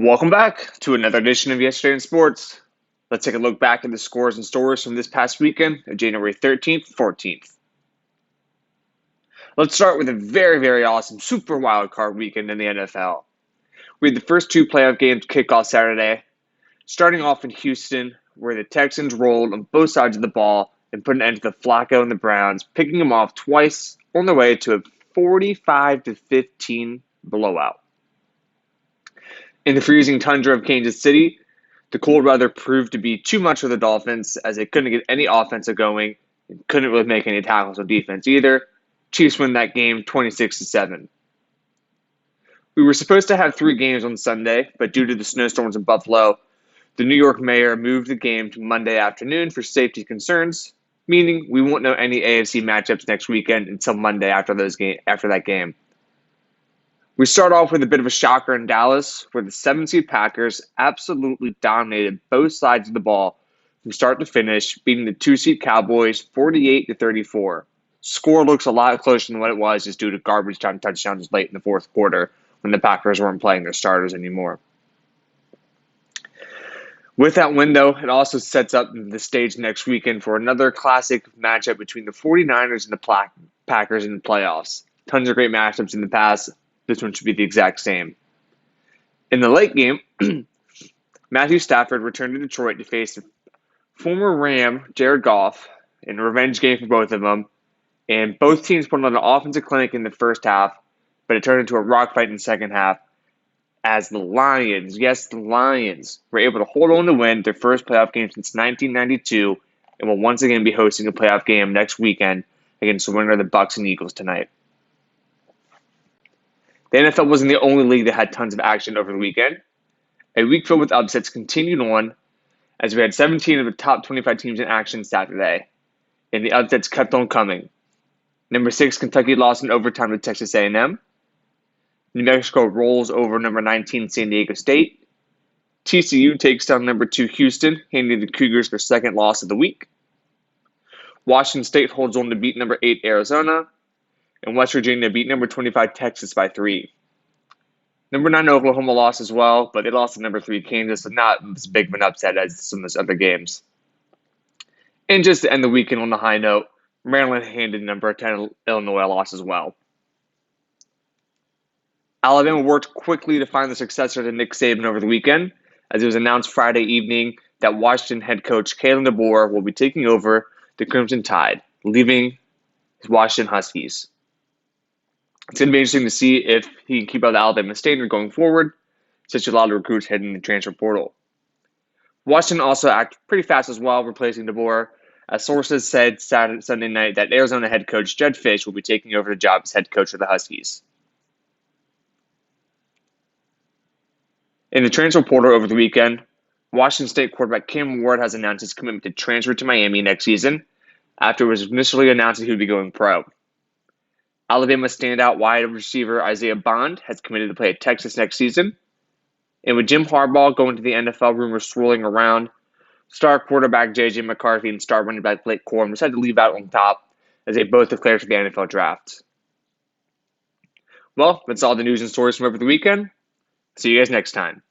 Welcome back to another edition of Yesterday in Sports. Let's take a look back at the scores and stories from this past weekend of January 13th, 14th. Let's start with a very awesome super wild card weekend in the NFL. We had the first two playoff games kick off Saturday, starting off in Houston, where the Texans rolled on both sides of the ball and put an end to the Flacco and the Browns, picking them off twice on their way to a 45-15 blowout. In the freezing tundra of Kansas City, the cold weather proved to be too much for the Dolphins as they couldn't get any offensive going and couldn't really make any tackles on defense either. Chiefs win that game 26-7. We were supposed to have 3 games on Sunday, but due to the snowstorms in Buffalo, the New York mayor moved the game to Monday afternoon for safety concerns, meaning we won't know any AFC matchups next weekend until Monday after that game. We start off with a bit of a shocker in Dallas, where the 7-seed Packers absolutely dominated both sides of the ball from start to finish, beating the 2-seed Cowboys 48-34. Score looks a lot closer than what it was just due to garbage time touchdowns late in the fourth quarter when the Packers weren't playing their starters anymore. With that win, though, it also sets up the stage next weekend for another classic matchup between the 49ers and the Packers in the playoffs. Tons of great matchups in the past. This one should be the exact same. In the late game, Matthew Stafford returned to Detroit to face former Ram Jared Goff in a revenge game for both of them. And both teams put on an offensive clinic in the first half, but it turned into a rock fight in the second half as the Lions, yes, the Lions, were able to hold on to win their first playoff game since 1992 and will once again be hosting a playoff game next weekend against the winner of the Bucs and Eagles tonight. The NFL wasn't the only league that had tons of action over the weekend. A week filled with upsets continued on as we had 17 of the top 25 teams in action Saturday, and the upsets kept on coming. Number 6, Kentucky lost in overtime to Texas A&M. New Mexico rolls over number 19, San Diego State. TCU takes down number 2, Houston, handing the Cougars their second loss of the week. Washington State holds on to beat number 8, Arizona. And West Virginia beat number 25, Texas by 3. Number 9, Oklahoma lost as well, but they lost to number 3, Kansas, so not as big of an upset as some of those other games. And just to end the weekend on a high note, Maryland handed number 10, Illinois a loss as well. Alabama worked quickly to find the successor to Nick Saban over the weekend, as it was announced Friday evening that Washington head coach Kalen DeBoer will be taking over the Crimson Tide, leaving his Washington Huskies. It's going to be interesting to see if he can keep up the Alabama standard going forward, since a lot of recruits heading the transfer portal. Washington also acted pretty fast as well, replacing DeBoer, as sources said Sunday night that Arizona head coach Jedd Fisch will be taking over the job as head coach of the Huskies. In the transfer portal over the weekend, Washington State quarterback Cam Ward has announced his commitment to transfer to Miami next season after it was initially announced that he would be going pro. Alabama standout wide receiver Isaiah Bond has committed to play at Texas next season. And with Jim Harbaugh going to the NFL, rumors swirling around, star quarterback J.J. McCarthy and star running back Blake Corum decided to leave out on top as they both declared for the NFL draft. Well, that's all the news and stories from over the weekend. See you guys next time.